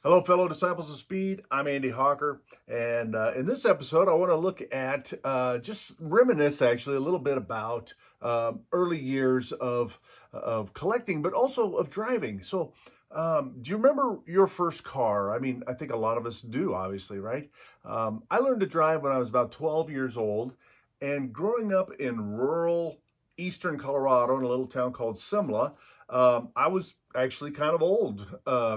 Hello, fellow disciples of speed. I'm Andy Hawker, and in this episode, I want to look at just reminisce actually a little bit about early years of collecting, but also of driving. So, do you remember your first car? I mean, I think a lot of us do, obviously, right? I learned to drive when I was about 12 years old, and growing up in rural eastern Colorado in a little town called Simla. I was actually kind of old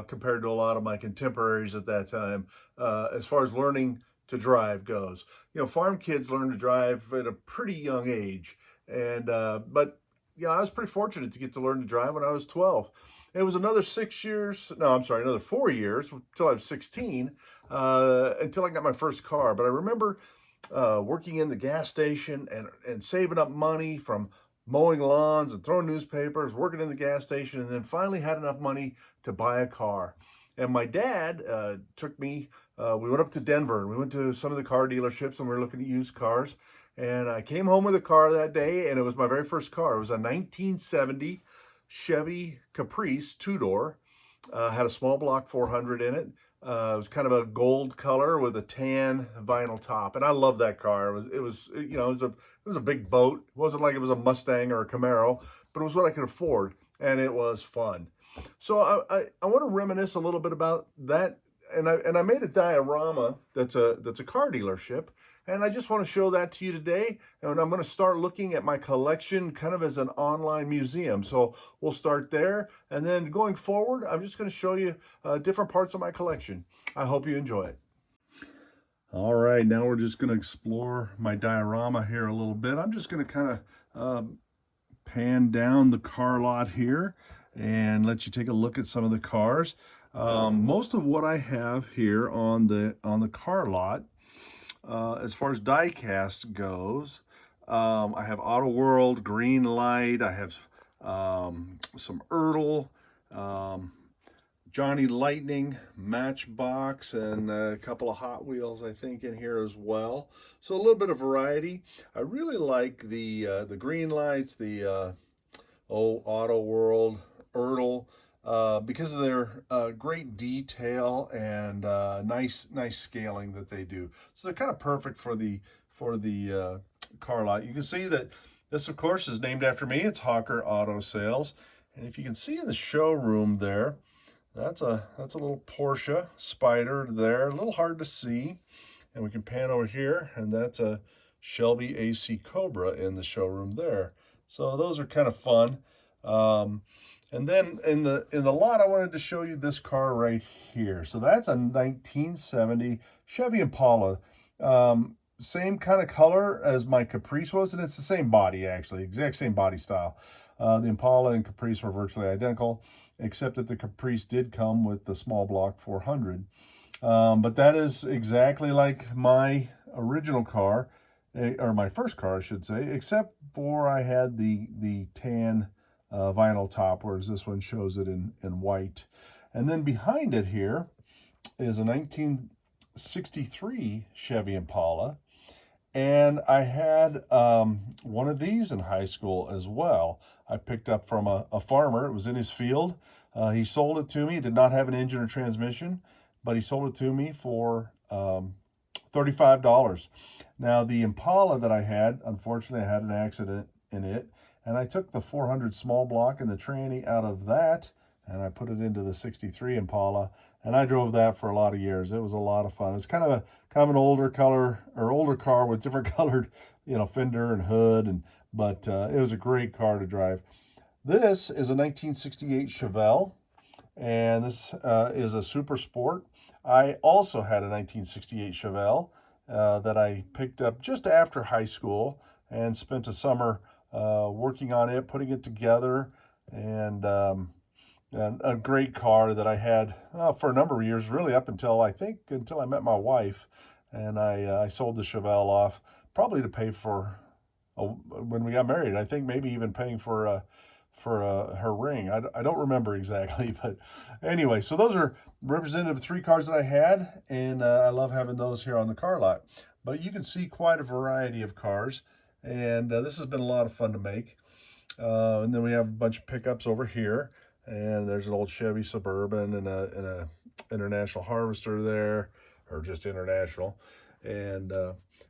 compared to a lot of my contemporaries at that time, as far as learning to drive goes. You know, farm kids learn to drive at a pretty young age, and but yeah, I was pretty fortunate to get to learn to drive when I was 12. It was another 6 years. No, I'm sorry, another 4 years until I was 16, until I got my first car. But I remember working in the gas station and saving up money from mowing lawns and throwing newspapers, working in the gas station, and then finally had enough money to buy a car. And my dad took me, we went up to Denver and we went to some of the car dealerships and we were looking at used cars. And I came home with a car that day, and it was my very first car. It was a 1970 Chevy Caprice two-door. Had a small block 400 in it. It was kind of a gold color with a tan vinyl top, and I love that car. It was a big boat. It wasn't like it was a Mustang or a Camaro, but it was what I could afford, and it was fun. So I want to reminisce a little bit about that, and I made a diorama that's a car dealership, and I just want to show that to you today. And I'm going to start looking at my collection kind of as an online museum. So we'll start there, and then going forward, I'm just going to show you different parts of my collection. I hope you enjoy it. All right, now we're just going to explore my diorama here a little bit. I'm just going to kind of pan down the car lot here and let you take a look at some of the cars. Most of what I have here on the car lot, as far as diecast goes, I have Auto World, Green Light. I have some Ertl, um, Johnny Lightning, Matchbox, and a couple of Hot Wheels, I think, in here as well. So a little bit of variety. I really like the green lights, the Auto World, Ertl, because of their great detail and nice scaling that they do. So they're kind of perfect for the car lot. You can see that this, of course, is named after me. It's Hawker Auto Sales, and if you can see in the showroom there. That's a little Porsche Spider there, a little hard to see. And we can pan over here, and that's a Shelby AC Cobra in the showroom there. So those are kind of fun. Um, and then in the lot, I wanted to show you this car right here. So that's a 1970 Chevy Impala. Same kind of color as my Caprice was, and it's the same body actually, exact same body style. The Impala and Caprice were virtually identical, except that the Caprice did come with the small block 400. But that is exactly like my original car, or my first car, I should say, except for I had the tan vinyl top, whereas this one shows it in white. And then behind it here is a 1963 Chevy Impala. And I had one of these in high school as well. I picked up from a farmer. It was in his field. He sold it to me. It did not have an engine or transmission, but he sold it to me for $35. Now, the Impala that I had, unfortunately, I had an accident in it, and I took the 400 small block and the tranny out of that, and I put it into the 63 Impala, and I drove that for a lot of years. It was a lot of fun. It's kind of an older color or older car with different colored, fender and hood, but it was a great car to drive. This is a 1968 Chevelle, and this is a Super Sport. I also had a 1968 Chevelle that I picked up just after high school and spent a summer working on it, putting it together, and a great car that I had for a number of years, really up until I met my wife, and I sold the Chevelle off probably to pay for when we got married. I think maybe even paying for her ring. I don't remember exactly, but anyway, so those are representative of three cars that I had, and I love having those here on the car lot. But you can see quite a variety of cars, and this has been a lot of fun to make. And then we have a bunch of pickups over here, and there's an old Chevy Suburban and a International Harvester there, or just International. And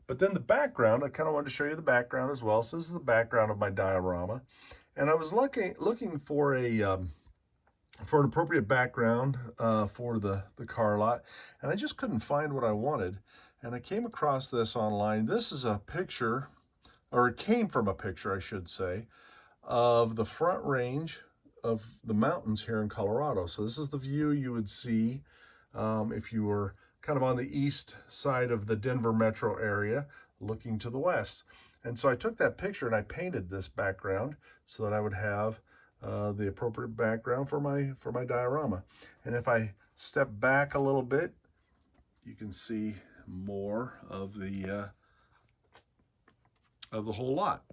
but then the background, I kind of wanted to show you the background as well. So this is the background of my diorama. And I was looking for for an appropriate background for the car lot, and I just couldn't find what I wanted. And I came across this online. This is a picture, or it came from a picture, I should say, of the front range of the mountains here in Colorado. So this is the view you would see if you were kind of on the east side of the Denver metro area looking to the west. And so I took that picture and I painted this background so that I would have the appropriate background for my diorama. And if I step back a little bit, you can see more of the whole lot.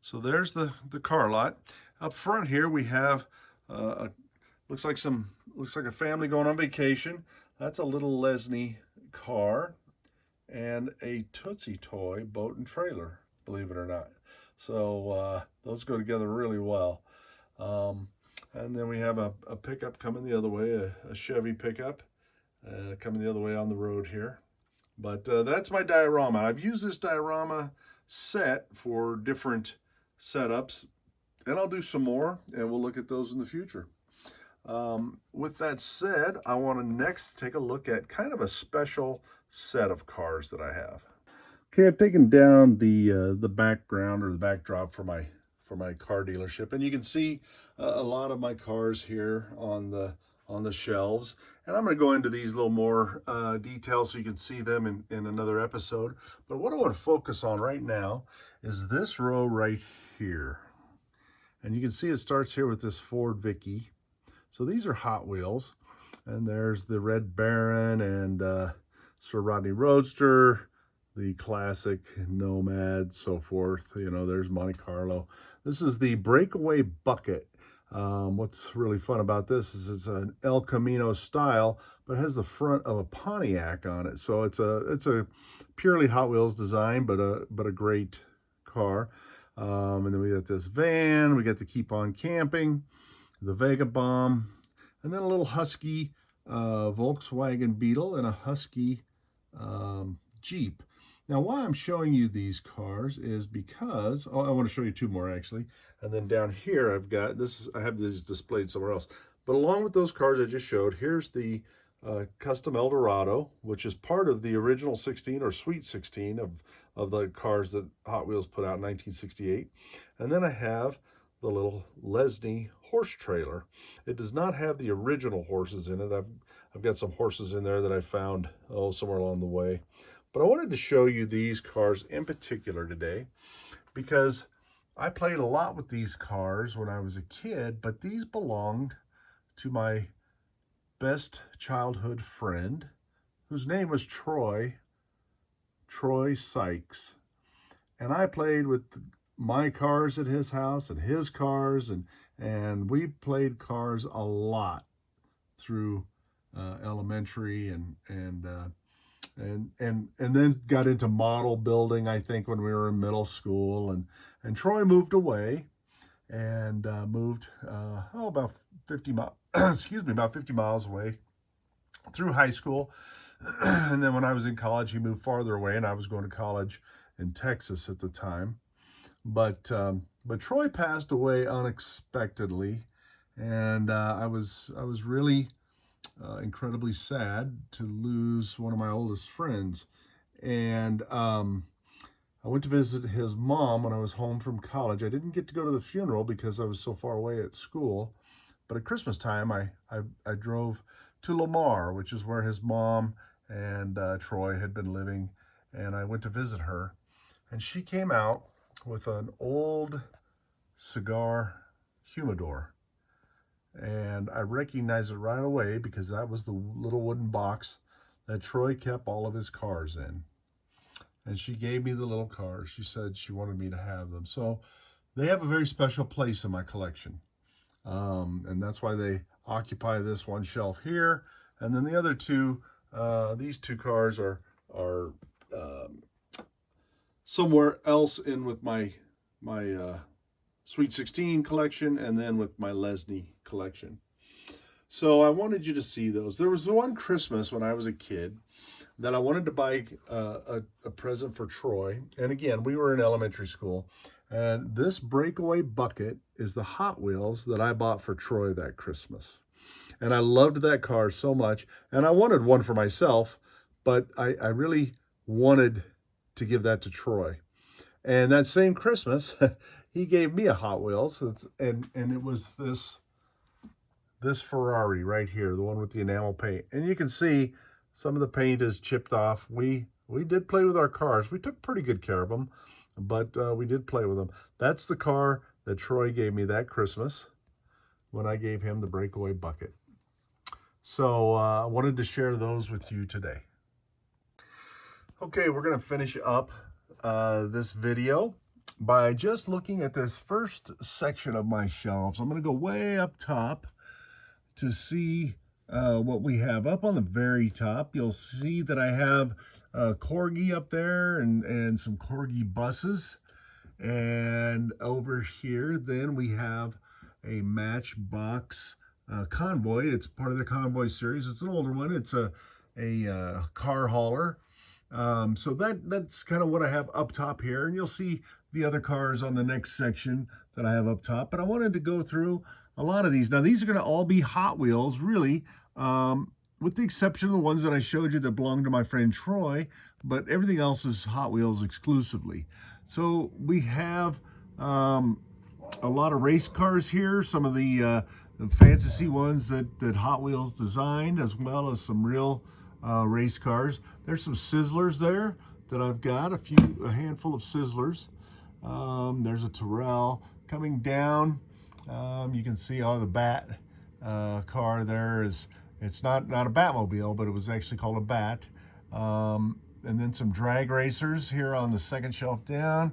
So there's the car lot. Up front here we have looks like a family going on vacation. That's a little Lesney car and a Tootsie Toy boat and trailer, believe it or not. So those go together really well. And then we have a pickup coming the other way, a Chevy pickup coming the other way on the road here. But that's my diorama. I've used this diorama set for different setups, and I'll do some more, and we'll look at those in the future. With that said, I want to next take a look at kind of a special set of cars that I have. Okay, I've taken down the background or the backdrop for my car dealership, and you can see a lot of my cars here on the shelves. And I'm going to go into these a little more detail so you can see them in another episode. But what I want to focus on right now is this row right here. And you can see it starts here with this Ford Vicky. So these are Hot Wheels. And there's the Red Baron and Sir Rodney Roadster, the classic Nomad, so forth. You know, there's Monte Carlo. This is the Breakaway Bucket. What's really fun about this is it's an El Camino style, but it has the front of a Pontiac on it. So it's a purely Hot Wheels design, but a great car. And then we got this van. We got the Keep On Camping, the Vagabomb, and then a little Husky Volkswagen Beetle and a Husky Jeep. Now, why I'm showing you these cars is because, I want to show you two more actually. And then down here, I have these displayed somewhere else. But along with those cars I just showed, here's the Custom Eldorado, which is part of the original 16 or Sweet 16 of the cars that Hot Wheels put out in 1968. And then I have the little Lesney horse trailer. It does not have the original horses in it. I've got some horses in there that I found somewhere along the way. But I wanted to show you these cars in particular today because I played a lot with these cars when I was a kid, but these belonged to my best childhood friend, whose name was Troy Sykes. And I played with my cars at his house and his cars, and we played cars a lot through elementary and then got into model building, I think, when we were in middle school. And Troy moved away and moved about 50 miles, about 50 miles away through high school. And then when I was in college, he moved farther away, and I was going to college in Texas at the time. But Troy passed away unexpectedly, and I was really incredibly sad to lose one of my oldest friends. And I went to visit his mom when I was home from college. I didn't get to go to the funeral because I was so far away at school. But at Christmas time, I drove to Lamar, which is where his mom and Troy had been living. And I went to visit her. And she came out with an old cigar humidor. And I recognized it right away because that was the little wooden box that Troy kept all of his cars in. And she gave me the little cars. She said she wanted me to have them. So they have a very special place in my collection. And that's why they occupy this one shelf here. And then the other two, these two cars are somewhere else in with my Sweet 16 collection, and then with my Lesney collection. So I wanted you to see those. There was one Christmas when I was a kid that I wanted to buy a present for Troy. And again, we were in elementary school. And this breakaway bucket is the Hot Wheels that I bought for Troy that Christmas. And I loved that car so much. And I wanted one for myself, but I really wanted to give that to Troy. And that same Christmas, he gave me a Hot Wheels. And it was this Ferrari right here, the one with the enamel paint. And you can see some of the paint is chipped off. We did play with our cars. We took pretty good care of them, but we did play with them. That's the car that Troy gave me that Christmas when I gave him the breakaway bucket. So I wanted to share those with you today. Okay, we're going to finish up this video by just looking at this first section of my shelves. I'm going to go way up top to see what we have. Up on the very top, you'll see that I have Corgi up there and some Corgi buses. And over here, then we have a Matchbox Convoy. It's part of the Convoy series. It's an older one. It's a car hauler. So that's kind of what I have up top here. And you'll see the other cars on the next section that I have up top. But I wanted to go through a lot of these. Now, these are going to all be Hot Wheels, really, with the exception of the ones that I showed you that belong to my friend Troy, but everything else is Hot Wheels exclusively. So we have a lot of race cars here, some of the fantasy ones that Hot Wheels designed, as well as some real race cars. There's some Sizzlers there that I've got, a handful of Sizzlers. There's a Terrell coming down. You can see the Bat car there it's not a Batmobile, but it was actually called a Bat. And then some drag racers here on the second shelf down.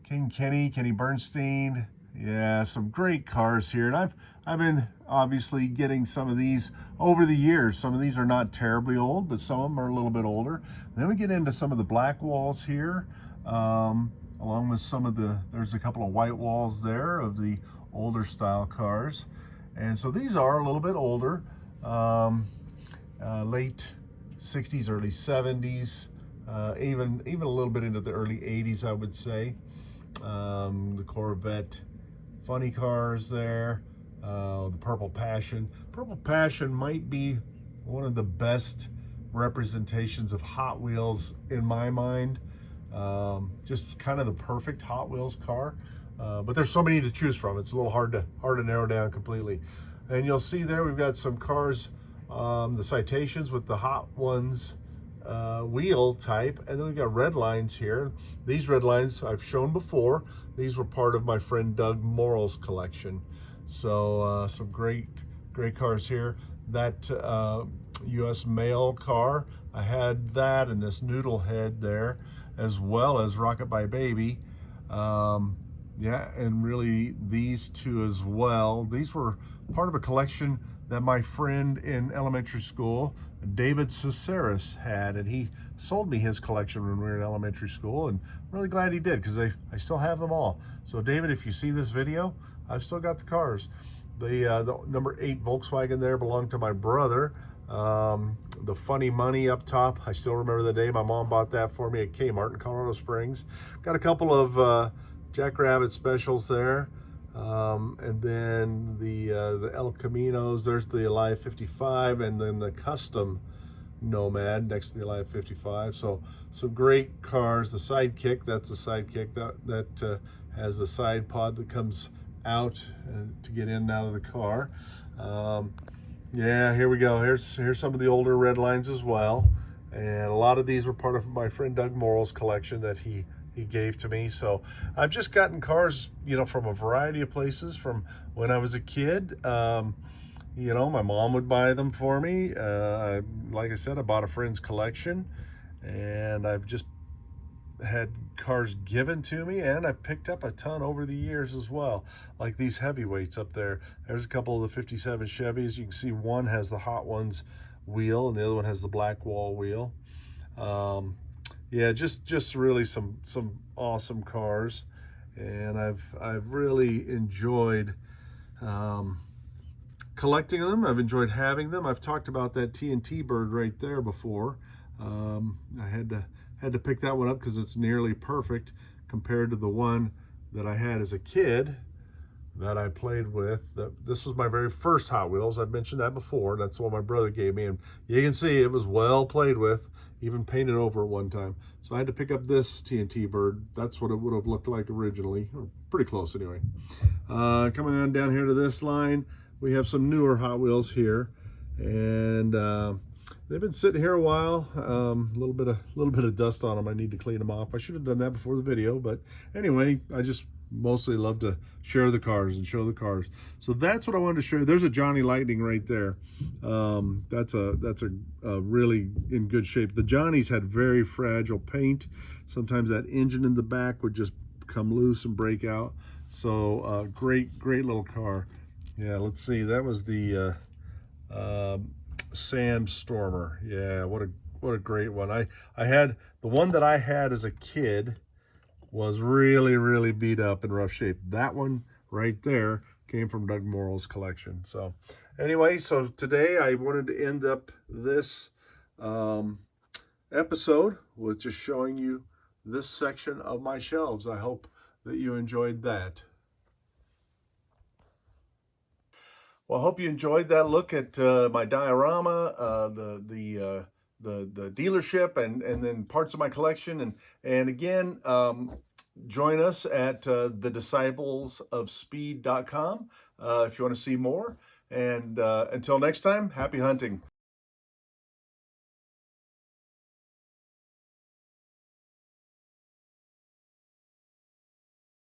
Kenny Bernstein. Yeah, some great cars here. And I've been obviously getting some of these over the years. Some of these are not terribly old, but some of them are a little bit older. And then we get into some of the black walls here. Along with there's a couple of white walls there of the older style cars. And so these are a little bit older, late 60s, early 70s, even a little bit into the early 80s, I would say. The Corvette funny cars there, the Purple Passion. Purple Passion might be one of the best representations of Hot Wheels in my mind. Just kind of the perfect Hot Wheels car, but there's so many to choose from. It's a little hard to narrow down completely. And you'll see there we've got some cars, the Citations with the Hot Ones wheel type, and then we've got red lines here. These red lines I've shown before. These were part of my friend Doug Morrill's collection. So some great cars here. That US Mail car, I had that and this noodle head there, as well as Rocket by Baby. Yeah, and really these two as well. These were part of a collection that my friend in elementary school, David Caceres, had, and he sold me his collection when we were in elementary school, and I'm really glad he did, because I still have them all. So David, if you see this video, I've still got the cars. The number 8 Volkswagen there belonged to my brother. The Funny Money up top, I still remember the day my mom bought that for me at Kmart in Colorado Springs. Got a couple of Jackrabbit specials there. And then the El Caminos, there's the Alive 55, and then the custom Nomad next to the Alive 55. So some great cars. The Sidekick, that's the Sidekick that has the side pod that comes out to get in and out of the car. Yeah, here we go. Here's some of the older red lines as well. And a lot of these were part of my friend Doug Morrill's collection that he gave to me. So I've just gotten cars, from a variety of places from when I was a kid. My mom would buy them for me. Like I said, I bought a friend's collection, and I've just had cars given to me, and I've picked up a ton over the years as well, like these heavyweights up there. There's a couple of the 57 Chevys. You can see one has the Hot Ones wheel and the other one has the black wall wheel. Yeah, just really some awesome cars, and I've really enjoyed collecting them. I've enjoyed having them. I've talked about that TNT bird right there before. I had to pick that one up because it's nearly perfect compared to the one that I had as a kid that I played with. This was my very first Hot Wheels. I've mentioned that before. That's what my brother gave me, and you can see it was well played with, even painted over at one time. So I had to pick up this TNT bird. That's what it would have looked like originally, or pretty close anyway. Coming on down here to this line, we have some newer Hot Wheels here, and they've been sitting here a while. A little bit of dust on them. I need to clean them off. I should have done that before the video, but anyway, I just mostly love to share the cars and show the cars. So that's what I wanted to show you. There's a Johnny Lightning right there. That's a really in good shape. The Johnnies had very fragile paint. Sometimes that engine in the back would just come loose and break out. So great little car. Yeah, let's see. That was the Sandstormer. Yeah, what a great one. I had the one that I had as a kid was really beat up in rough shape. That one right there came from Doug Morrell's collection. So anyway, so today I wanted to end up this episode with just showing you this section of my shelves. I hope that you enjoyed that. Well, I hope you enjoyed that look at my diorama, the dealership, and then parts of my collection. And again, join us at thedisciplesofspeed.com if you want to see more. And until next time, happy hunting.